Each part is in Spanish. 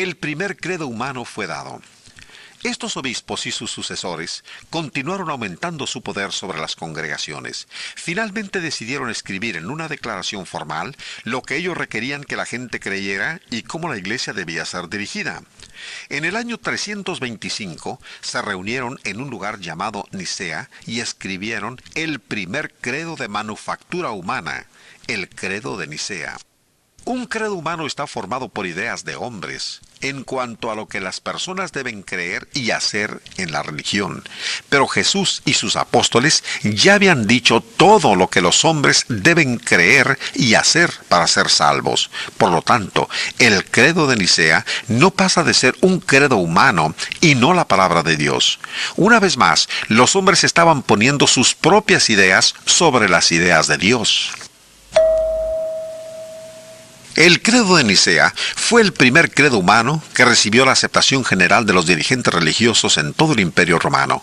el primer credo humano fue dado. Estos obispos y sus sucesores continuaron aumentando su poder sobre las congregaciones. Finalmente decidieron escribir en una declaración formal lo que ellos requerían que la gente creyera y cómo la iglesia debía ser dirigida. En el año 325 se reunieron en un lugar llamado Nicea y escribieron el primer credo de manufactura humana, el credo de Nicea. Un credo humano está formado por ideas de hombres en cuanto a lo que las personas deben creer y hacer en la religión. Pero Jesús y sus apóstoles ya habían dicho todo lo que los hombres deben creer y hacer para ser salvos. Por lo tanto, el credo de Nicea no pasa de ser un credo humano y no la palabra de Dios. Una vez más, los hombres estaban poniendo sus propias ideas sobre las ideas de Dios. El credo de Nicea fue el primer credo humano que recibió la aceptación general de los dirigentes religiosos en todo el Imperio Romano.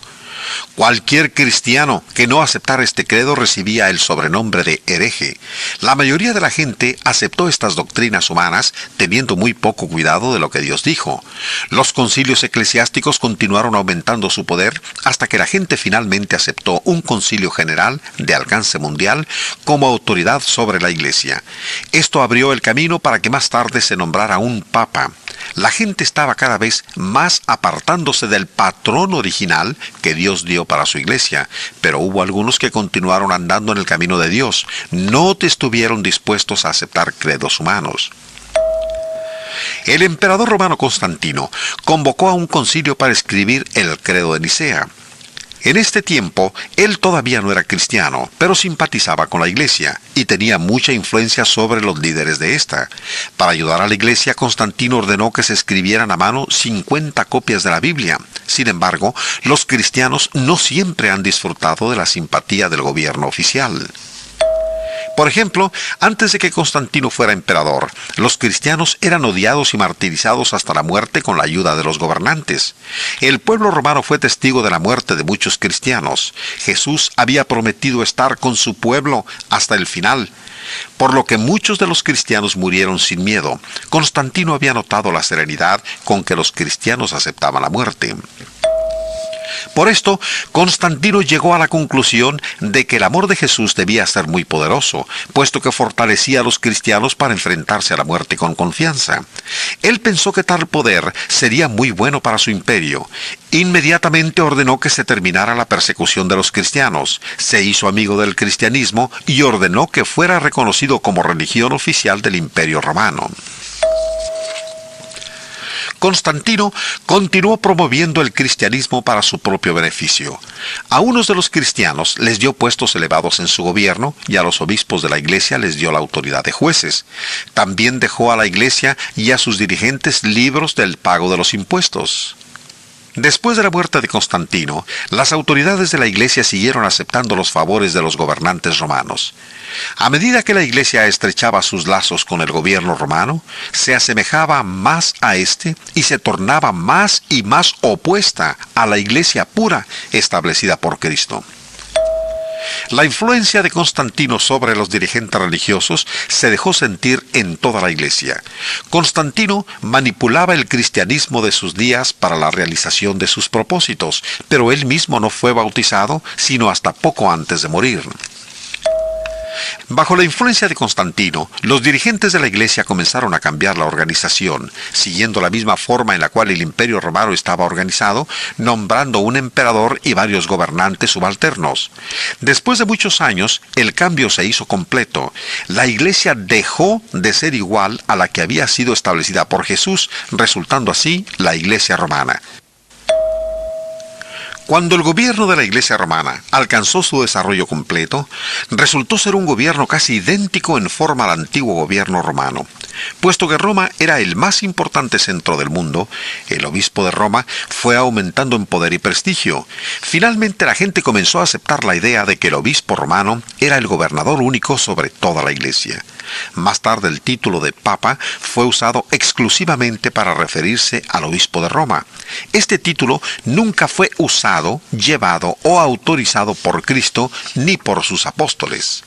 Cualquier cristiano que no aceptara este credo recibía el sobrenombre de hereje. La mayoría de la gente aceptó estas doctrinas humanas teniendo muy poco cuidado de lo que Dios dijo. Los concilios eclesiásticos continuaron aumentando su poder hasta que la gente finalmente aceptó un concilio general de alcance mundial como autoridad sobre la iglesia. Esto abrió el camino para que más tarde se nombrara un papa. La gente estaba cada vez más apartándose del patrón original que Dios dio para su iglesia, pero hubo algunos que continuaron andando en el camino de Dios. No estuvieron dispuestos a aceptar credos humanos. El emperador romano Constantino convocó a un concilio para escribir el credo de Nicea. En este tiempo, él todavía no era cristiano, pero simpatizaba con la iglesia y tenía mucha influencia sobre los líderes de esta. Para ayudar a la iglesia, Constantino ordenó que se escribieran a mano 50 copias de la Biblia. Sin embargo, los cristianos no siempre han disfrutado de la simpatía del gobierno oficial. Por ejemplo, antes de que Constantino fuera emperador, los cristianos eran odiados y martirizados hasta la muerte con la ayuda de los gobernantes. El pueblo romano fue testigo de la muerte de muchos cristianos. Jesús había prometido estar con su pueblo hasta el final, por lo que muchos de los cristianos murieron sin miedo. Constantino había notado la serenidad con que los cristianos aceptaban la muerte. Por esto, Constantino llegó a la conclusión de que el amor de Jesús debía ser muy poderoso, puesto que fortalecía a los cristianos para enfrentarse a la muerte con confianza. Él pensó que tal poder sería muy bueno para su imperio. Inmediatamente ordenó que se terminara la persecución de los cristianos, se hizo amigo del cristianismo y ordenó que fuera reconocido como religión oficial del Imperio Romano. Constantino continuó promoviendo el cristianismo para su propio beneficio. A unos de los cristianos les dio puestos elevados en su gobierno y a los obispos de la iglesia les dio la autoridad de jueces. También dejó a la iglesia y a sus dirigentes libros del pago de los impuestos. Después de la muerte de Constantino, las autoridades de la iglesia siguieron aceptando los favores de los gobernantes romanos. A medida que la iglesia estrechaba sus lazos con el gobierno romano, se asemejaba más a este y se tornaba más y más opuesta a la iglesia pura establecida por Cristo. La influencia de Constantino sobre los dirigentes religiosos se dejó sentir en toda la iglesia. Constantino manipulaba el cristianismo de sus días para la realización de sus propósitos, pero él mismo no fue bautizado sino hasta poco antes de morir. Bajo la influencia de Constantino, los dirigentes de la iglesia comenzaron a cambiar la organización, siguiendo la misma forma en la cual el Imperio Romano estaba organizado, nombrando un emperador y varios gobernantes subalternos. Después de muchos años, el cambio se hizo completo. La iglesia dejó de ser igual a la que había sido establecida por Jesús, resultando así la iglesia romana. Cuando el gobierno de la Iglesia romana alcanzó su desarrollo completo, resultó ser un gobierno casi idéntico en forma al antiguo gobierno romano. Puesto que Roma era el más importante centro del mundo, el obispo de Roma fue aumentando en poder y prestigio. Finalmente la gente comenzó a aceptar la idea de que el obispo romano era el gobernador único sobre toda la Iglesia. Más tarde el título de Papa fue usado exclusivamente para referirse al obispo de Roma. Este título nunca fue usado, llevado o autorizado por Cristo ni por sus apóstoles.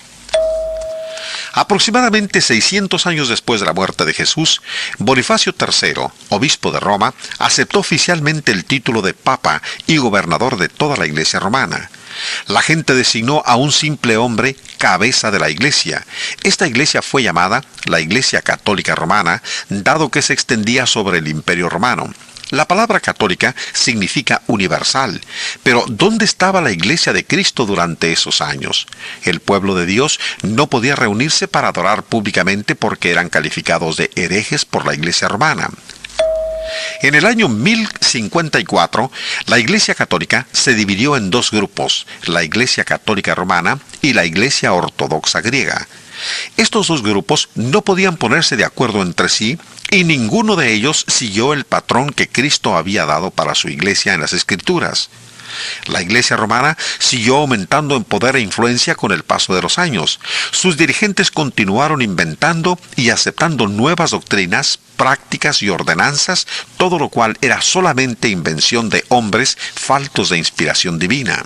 Aproximadamente 600 años después de la muerte de Jesús, Bonifacio III, obispo de Roma, aceptó oficialmente el título de Papa y gobernador de toda la Iglesia romana. La gente designó a un simple hombre cabeza de la Iglesia. Esta Iglesia fue llamada la Iglesia Católica Romana, dado que se extendía sobre el Imperio Romano. La palabra católica significa universal, pero ¿dónde estaba la Iglesia de Cristo durante esos años? El pueblo de Dios no podía reunirse para adorar públicamente porque eran calificados de herejes por la Iglesia romana. En el año 1054, la Iglesia Católica se dividió en dos grupos, la Iglesia Católica Romana y la Iglesia Ortodoxa Griega. Estos dos grupos no podían ponerse de acuerdo entre sí y ninguno de ellos siguió el patrón que Cristo había dado para su Iglesia en las Escrituras. La Iglesia romana siguió aumentando en poder e influencia con el paso de los años. Sus dirigentes continuaron inventando y aceptando nuevas doctrinas, prácticas y ordenanzas, todo lo cual era solamente invención de hombres faltos de inspiración divina.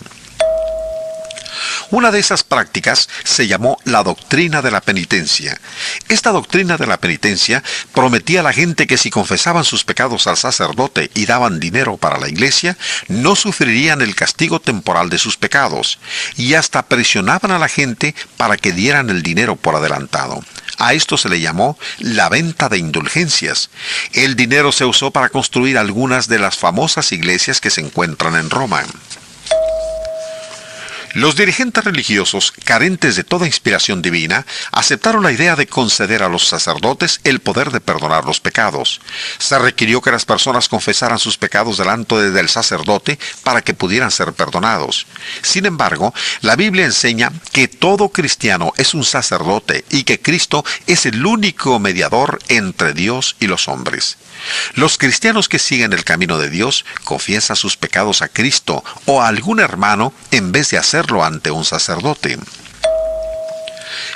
Una de esas prácticas se llamó la doctrina de la penitencia. Esta doctrina de la penitencia prometía a la gente que si confesaban sus pecados al sacerdote y daban dinero para la iglesia, no sufrirían el castigo temporal de sus pecados, y hasta presionaban a la gente para que dieran el dinero por adelantado. A esto se le llamó la venta de indulgencias. El dinero se usó para construir algunas de las famosas iglesias que se encuentran en Roma. Los dirigentes religiosos, carentes de toda inspiración divina, aceptaron la idea de conceder a los sacerdotes el poder de perdonar los pecados. Se requirió que las personas confesaran sus pecados delante del sacerdote para que pudieran ser perdonados. Sin embargo, la Biblia enseña que todo cristiano es un sacerdote y que Cristo es el único mediador entre Dios y los hombres. Los cristianos que siguen el camino de Dios confiesan sus pecados a Cristo o a algún hermano en vez de hacerlo ante un sacerdote.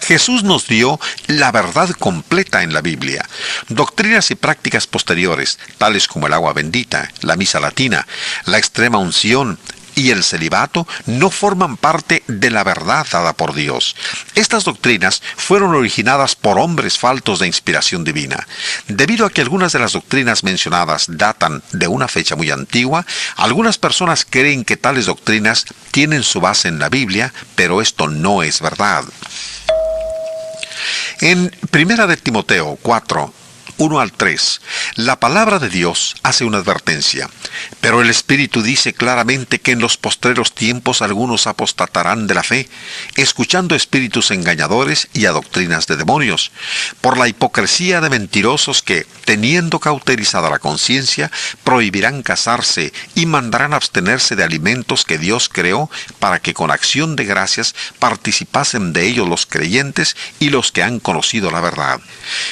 Jesús nos dio la verdad completa en la Biblia. Doctrinas y prácticas posteriores, tales como el agua bendita, la misa latina, la extrema unción y el celibato, no forman parte de la verdad dada por Dios. Estas doctrinas fueron originadas por hombres faltos de inspiración divina. Debido a que algunas de las doctrinas mencionadas datan de una fecha muy antigua, algunas personas creen que tales doctrinas tienen su base en la Biblia, pero esto no es verdad. En 1 de Timoteo 4, 1 al 3, la palabra de Dios hace una advertencia, pero el Espíritu dice claramente que en los postreros tiempos algunos apostatarán de la fe, escuchando espíritus engañadores y a doctrinas de demonios, por la hipocresía de mentirosos que, teniendo cauterizada la conciencia, prohibirán casarse y mandarán abstenerse de alimentos que Dios creó para que con acción de gracias participasen de ellos los creyentes y los que han conocido la verdad.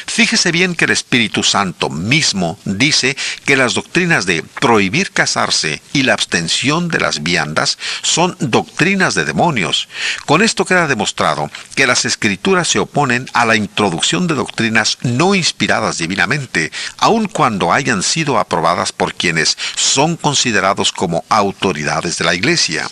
Fíjese bien que el Espíritu Santo mismo dice que las doctrinas de prohibir casarse y la abstención de las viandas son doctrinas de demonios. Con esto queda demostrado que las Escrituras se oponen a la introducción de doctrinas no inspiradas divinamente, aun cuando hayan sido aprobadas por quienes son considerados como autoridades de la Iglesia.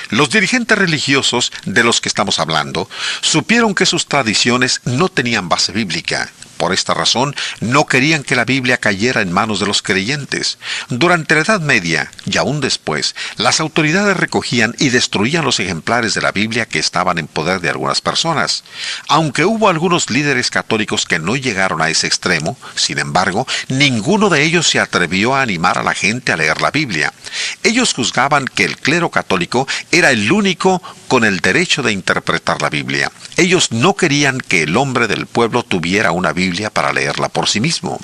Los dirigentes religiosos de los que estamos hablando supieron que sus tradiciones no tenían base bíblica. Por esta razón, no querían que la Biblia cayera en manos de los creyentes. Durante la Edad Media, y aún después, las autoridades recogían y destruían los ejemplares de la Biblia que estaban en poder de algunas personas. Aunque hubo algunos líderes católicos que no llegaron a ese extremo, sin embargo, ninguno de ellos se atrevió a animar a la gente a leer la Biblia. Ellos juzgaban que el clero católico era el único con el derecho de interpretar la Biblia. Ellos no querían que el hombre del pueblo tuviera una Biblia para leerla por sí mismo.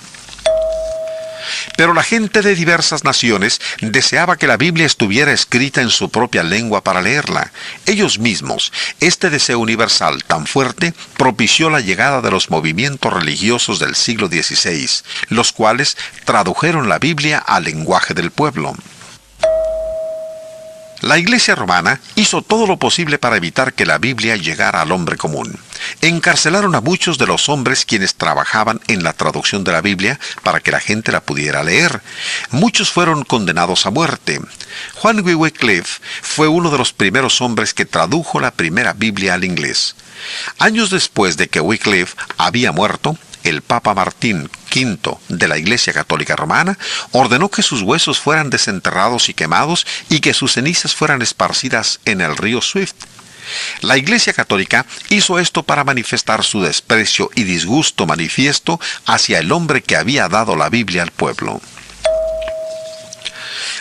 Pero la gente de diversas naciones deseaba que la Biblia estuviera escrita en su propia lengua para leerla. Ellos mismos, este deseo universal tan fuerte, propició la llegada de los movimientos religiosos del siglo XVI, los cuales tradujeron la Biblia al lenguaje del pueblo. La Iglesia romana hizo todo lo posible para evitar que la Biblia llegara al hombre común. Encarcelaron a muchos de los hombres quienes trabajaban en la traducción de la Biblia para que la gente la pudiera leer. Muchos fueron condenados a muerte. Juan Wycliffe fue uno de los primeros hombres que tradujo la primera Biblia al inglés. Años después de que Wycliffe había muerto, el Papa Martín V de la Iglesia Católica Romana ordenó que sus huesos fueran desenterrados y quemados y que sus cenizas fueran esparcidas en el río Swift. La Iglesia Católica hizo esto para manifestar su desprecio y disgusto manifiesto hacia el hombre que había dado la Biblia al pueblo.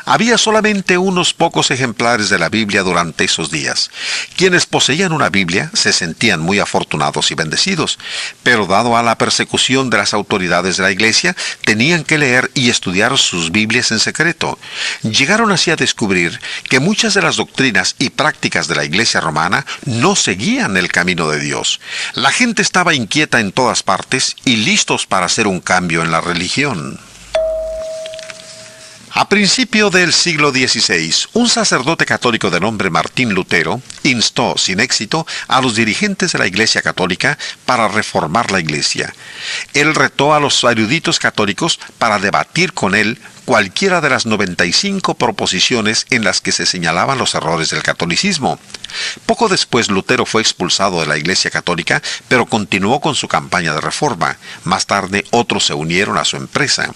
Había solamente unos pocos ejemplares de la Biblia durante esos días. Quienes poseían una Biblia se sentían muy afortunados y bendecidos, pero dado a la persecución de las autoridades de la Iglesia, tenían que leer y estudiar sus Biblias en secreto. Llegaron así a descubrir que muchas de las doctrinas y prácticas de la Iglesia romana no seguían el camino de Dios. La gente estaba inquieta en todas partes y listos para hacer un cambio en la religión. A principio del siglo XVI, un sacerdote católico de nombre Martín Lutero instó, sin éxito, a los dirigentes de la Iglesia Católica para reformar la Iglesia. Él retó a los eruditos católicos para debatir con él cualquiera de las 95 proposiciones en las que se señalaban los errores del catolicismo. Poco después Lutero fue expulsado de la Iglesia Católica, pero continuó con su campaña de reforma. Más tarde otros se unieron a su empresa.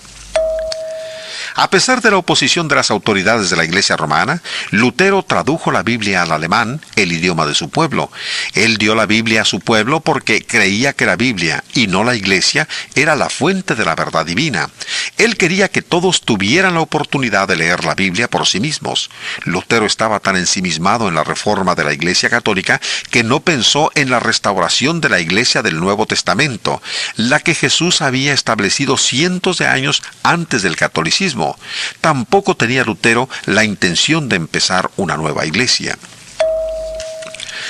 A pesar de la oposición de las autoridades de la Iglesia romana, Lutero tradujo la Biblia al alemán, el idioma de su pueblo. Él dio la Biblia a su pueblo porque creía que la Biblia, y no la Iglesia, era la fuente de la verdad divina. Él quería que todos tuvieran la oportunidad de leer la Biblia por sí mismos. Lutero estaba tan ensimismado en la reforma de la Iglesia Católica que no pensó en la restauración de la Iglesia del Nuevo Testamento, la que Jesús había establecido cientos de años antes del catolicismo. Tampoco tenía Lutero la intención de empezar una nueva iglesia.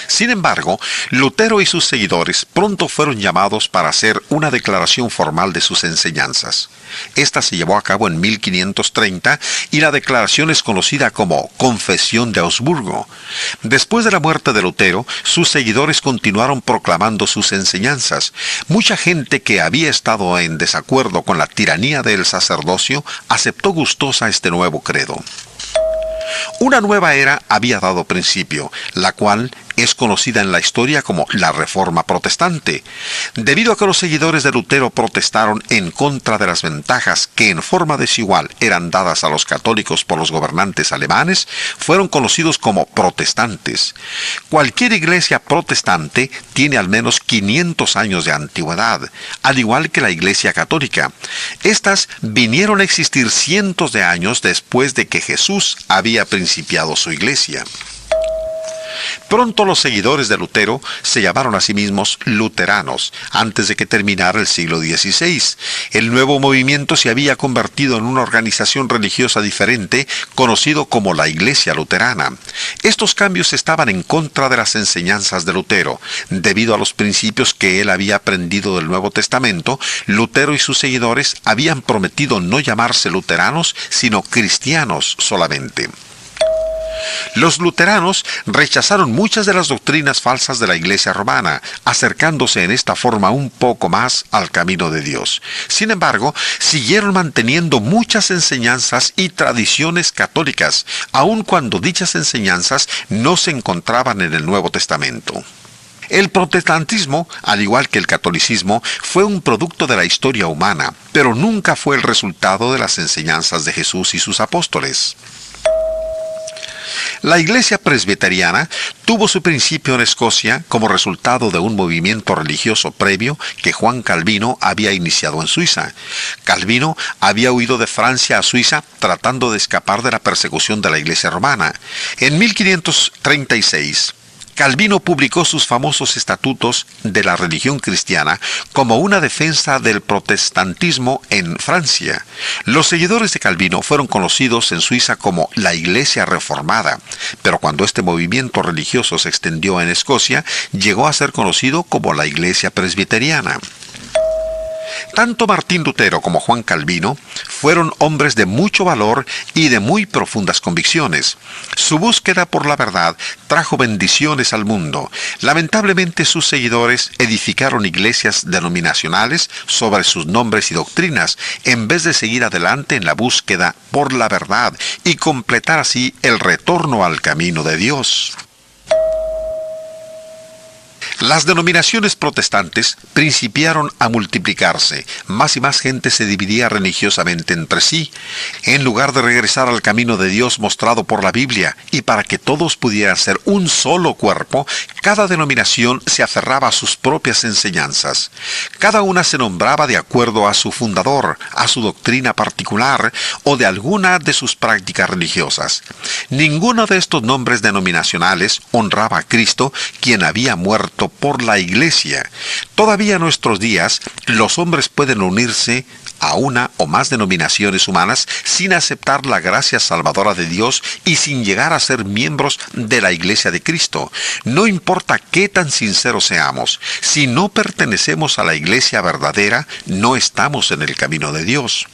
Sin embargo, Lutero y sus seguidores pronto fueron llamados para hacer una declaración formal de sus enseñanzas. Esta se llevó a cabo en 1530 y la declaración es conocida como Confesión de Augsburgo. Después de la muerte de Lutero, sus seguidores continuaron proclamando sus enseñanzas. Mucha gente que había estado en desacuerdo con la tiranía del sacerdocio aceptó gustosa este nuevo credo. Una nueva era había dado principio, la cual es conocida en la historia como la Reforma Protestante. Debido a que los seguidores de Lutero protestaron en contra de las ventajas que en forma desigual eran dadas a los católicos por los gobernantes alemanes, fueron conocidos como protestantes. Cualquier iglesia protestante tiene al menos 500 años de antigüedad, al igual que la Iglesia Católica. Estas vinieron a existir cientos de años después de que Jesús había principiado su iglesia. Pronto los seguidores de Lutero se llamaron a sí mismos luteranos, antes de que terminara el siglo XVI. El nuevo movimiento se había convertido en una organización religiosa diferente, conocido como la Iglesia Luterana. Estos cambios estaban en contra de las enseñanzas de Lutero. Debido a los principios que él había aprendido del Nuevo Testamento, Lutero y sus seguidores habían prometido no llamarse luteranos, sino cristianos solamente. Los luteranos rechazaron muchas de las doctrinas falsas de la Iglesia romana, acercándose en esta forma un poco más al camino de Dios. Sin embargo, siguieron manteniendo muchas enseñanzas y tradiciones católicas, aun cuando dichas enseñanzas no se encontraban en el Nuevo Testamento. El protestantismo, al igual que el catolicismo, fue un producto de la historia humana, pero nunca fue el resultado de las enseñanzas de Jesús y sus apóstoles. La Iglesia Presbiteriana tuvo su principio en Escocia como resultado de un movimiento religioso previo que Juan Calvino había iniciado en Suiza. Calvino había huido de Francia a Suiza tratando de escapar de la persecución de la Iglesia romana. En 1536, Calvino publicó sus famosos estatutos de la religión cristiana como una defensa del protestantismo en Francia. Los seguidores de Calvino fueron conocidos en Suiza como la Iglesia Reformada, pero cuando este movimiento religioso se extendió en Escocia, llegó a ser conocido como la Iglesia Presbiteriana. Tanto Martín Lutero como Juan Calvino fueron hombres de mucho valor y de muy profundas convicciones. Su búsqueda por la verdad trajo bendiciones al mundo. Lamentablemente sus seguidores edificaron iglesias denominacionales sobre sus nombres y doctrinas, en vez de seguir adelante en la búsqueda por la verdad y completar así el retorno al camino de Dios. Las denominaciones protestantes principiaron a multiplicarse, más y más gente se dividía religiosamente entre sí. En lugar de regresar al camino de Dios mostrado por la Biblia, y para que todos pudieran ser un solo cuerpo, cada denominación se aferraba a sus propias enseñanzas. Cada una se nombraba de acuerdo a su fundador, a su doctrina particular o de alguna de sus prácticas religiosas. Ninguno de estos nombres denominacionales honraba a Cristo, quien había muerto por la Iglesia. Todavía en nuestros días, los hombres pueden unirse a una o más denominaciones humanas sin aceptar la gracia salvadora de Dios y sin llegar a ser miembros de la Iglesia de Cristo. No importa qué tan sinceros seamos, si no pertenecemos a la Iglesia verdadera, no estamos en el camino de Dios.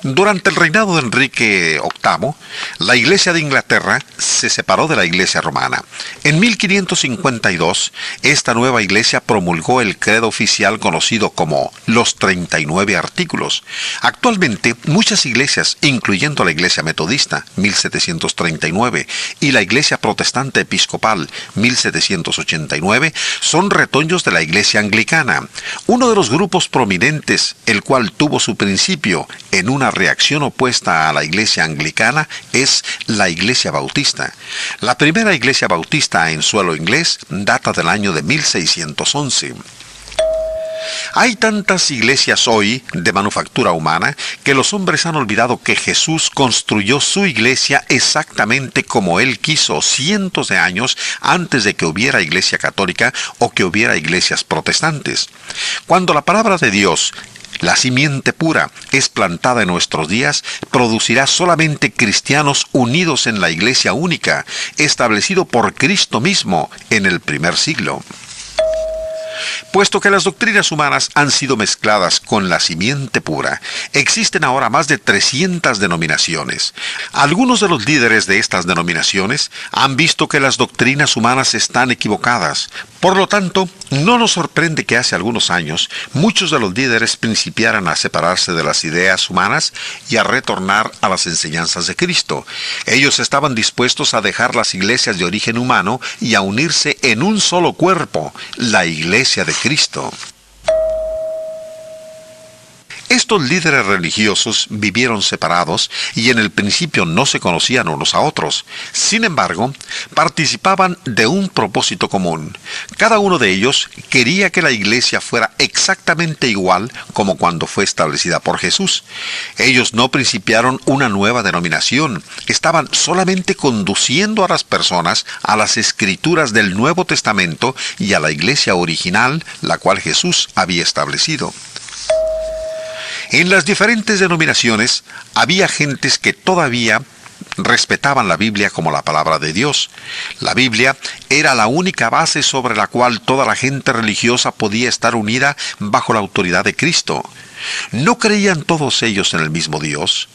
Durante el reinado de Enrique VIII, la Iglesia de Inglaterra se separó de la Iglesia romana. En 1552, esta nueva iglesia promulgó el credo oficial conocido como los 39 artículos. Actualmente, muchas iglesias, incluyendo la Iglesia Metodista, 1739, y la Iglesia Protestante Episcopal, 1789, son retoños de la Iglesia Anglicana, uno de los grupos prominentes, el cual tuvo su principio en una reacción opuesta a la Iglesia Anglicana, es la Iglesia Bautista. La primera Iglesia Bautista en suelo inglés data del año de 1611. Hay tantas iglesias hoy de manufactura humana que los hombres han olvidado que Jesús construyó su iglesia exactamente como Él quiso cientos de años antes de que hubiera iglesia católica o que hubiera iglesias protestantes. Cuando la palabra de Dios, la simiente pura, es plantada en nuestros días, producirá solamente cristianos unidos en la iglesia única, establecido por Cristo mismo en el primer siglo. Puesto que las doctrinas humanas han sido mezcladas con la simiente pura, existen ahora más de 300 denominaciones. Algunos de los líderes de estas denominaciones han visto que las doctrinas humanas están equivocadas. Por lo tanto, no nos sorprende que hace algunos años muchos de los líderes principiaran a separarse de las ideas humanas y a retornar a las enseñanzas de Cristo. Ellos estaban dispuestos a dejar las iglesias de origen humano y a unirse en un solo cuerpo, la Iglesia de Cristo. Estos líderes religiosos vivieron separados y en el principio no se conocían unos a otros. Sin embargo, participaban de un propósito común. Cada uno de ellos quería que la iglesia fuera exactamente igual como cuando fue establecida por Jesús. Ellos no principiaron una nueva denominación, estaban solamente conduciendo a las personas a las escrituras del Nuevo Testamento y a la iglesia original, la cual Jesús había establecido. En las diferentes denominaciones había gentes que todavía respetaban la Biblia como la palabra de Dios. La Biblia era la única base sobre la cual toda la gente religiosa podía estar unida bajo la autoridad de Cristo. ¿No creían todos ellos en el mismo Dios?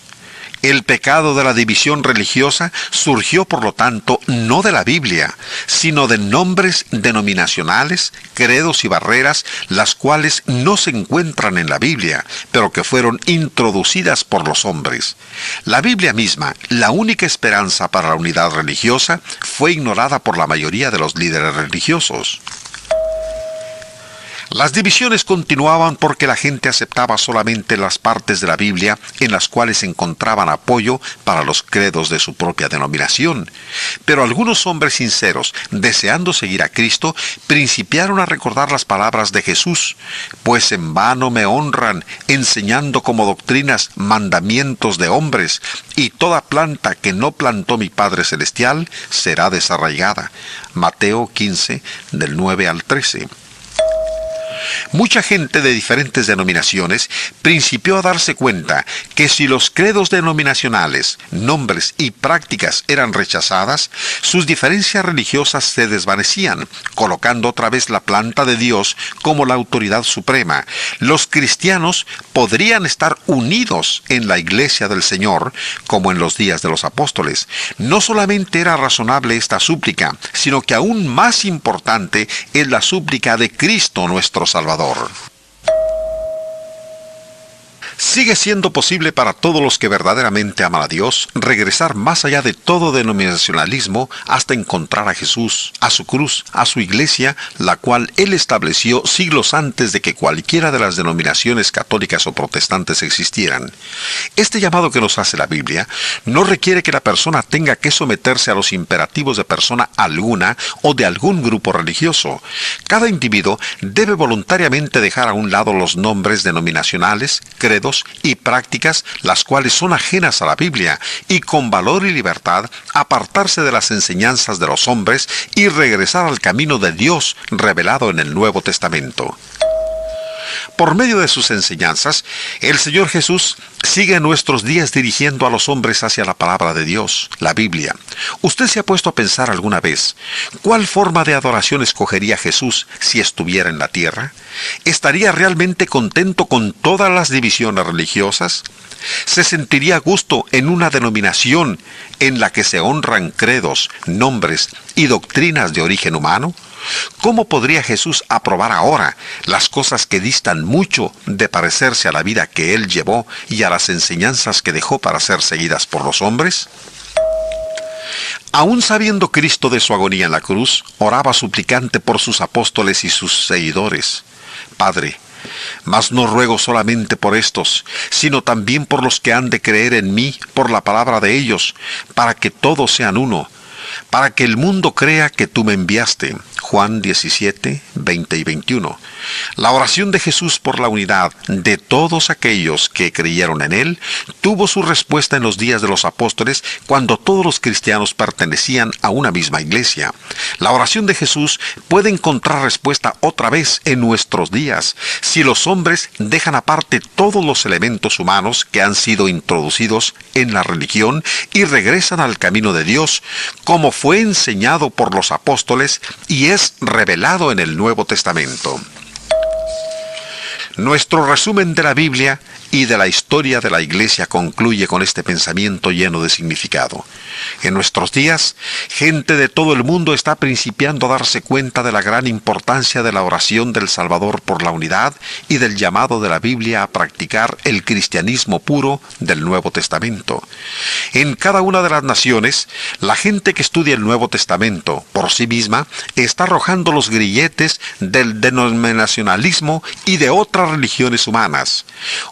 El pecado de la división religiosa surgió, por lo tanto, no de la Biblia, sino de nombres denominacionales, credos y barreras, las cuales no se encuentran en la Biblia, pero que fueron introducidas por los hombres. La Biblia misma, la única esperanza para la unidad religiosa, fue ignorada por la mayoría de los líderes religiosos. Las divisiones continuaban porque la gente aceptaba solamente las partes de la Biblia en las cuales encontraban apoyo para los credos de su propia denominación. Pero algunos hombres sinceros, deseando seguir a Cristo, principiaron a recordar las palabras de Jesús: «Pues en vano me honran, enseñando como doctrinas mandamientos de hombres, y toda planta que no plantó mi Padre Celestial será desarraigada». Mateo 15, del 9 al 13. Mucha gente de diferentes denominaciones principió a darse cuenta que si los credos denominacionales, nombres y prácticas eran rechazadas, sus diferencias religiosas se desvanecían, colocando otra vez la planta de Dios como la autoridad suprema. Los cristianos podrían estar unidos en la iglesia del Señor, como en los días de los apóstoles. No solamente era razonable esta súplica, sino que aún más importante es la súplica de Cristo nuestro Salvador. Sigue siendo posible para todos los que verdaderamente aman a Dios regresar más allá de todo denominacionalismo hasta encontrar a Jesús, a su cruz, a su iglesia, la cual Él estableció siglos antes de que cualquiera de las denominaciones católicas o protestantes existieran. Este llamado que nos hace la Biblia no requiere que la persona tenga que someterse a los imperativos de persona alguna o de algún grupo religioso. Cada individuo debe voluntariamente dejar a un lado los nombres denominacionales, credos y prácticas las cuales son ajenas a la Biblia, y con valor y libertad apartarse de las enseñanzas de los hombres y regresar al camino de Dios revelado en el Nuevo Testamento. Por medio de sus enseñanzas, el Señor Jesús sigue en nuestros días dirigiendo a los hombres hacia la palabra de Dios, la Biblia. ¿Usted se ha puesto a pensar alguna vez cuál forma de adoración escogería Jesús si estuviera en la tierra? ¿Estaría realmente contento con todas las divisiones religiosas? ¿Se sentiría a gusto en una denominación en la que se honran credos, nombres y doctrinas de origen humano? ¿Cómo podría Jesús aprobar ahora las cosas que distan mucho de parecerse a la vida que Él llevó y a las enseñanzas que dejó para ser seguidas por los hombres? Aún sabiendo Cristo de su agonía en la cruz, oraba suplicante por sus apóstoles y sus seguidores. Padre, mas no ruego solamente por estos, sino también por los que han de creer en mí por la palabra de ellos, para que todos sean uno, para que el mundo crea que tú me enviaste. Juan 17, 20 y 21. La oración de Jesús por la unidad de todos aquellos que creyeron en Él tuvo su respuesta en los días de los apóstoles, cuando todos los cristianos pertenecían a una misma iglesia. La oración de Jesús puede encontrar respuesta otra vez en nuestros días, si los hombres dejan aparte todos los elementos humanos que han sido introducidos en la religión y regresan al camino de Dios, como fue enseñado por los apóstoles y es revelado en el Nuevo Testamento. Nuestro resumen de la Biblia y de la historia de la Iglesia concluye con este pensamiento lleno de significado. En nuestros días, gente de todo el mundo está principiando a darse cuenta de la gran importancia de la oración del Salvador por la unidad y del llamado de la Biblia a practicar el cristianismo puro del Nuevo Testamento. En cada una de las naciones, la gente que estudia el Nuevo Testamento por sí misma está arrojando los grilletes del denominacionalismo y de otras religiones humanas.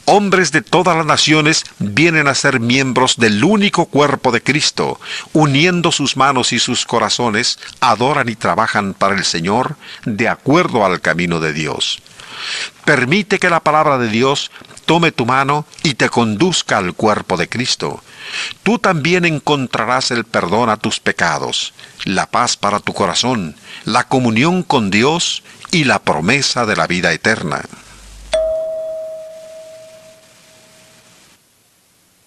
Hombres de todas las naciones vienen a ser miembros del único cuerpo de Cristo, uniendo sus manos y sus corazones, adoran y trabajan para el Señor de acuerdo al camino de Dios. Permite que la palabra de Dios tome tu mano y te conduzca al cuerpo de Cristo. Tú también encontrarás el perdón a tus pecados, la paz para tu corazón, la comunión con Dios y la promesa de la vida eterna.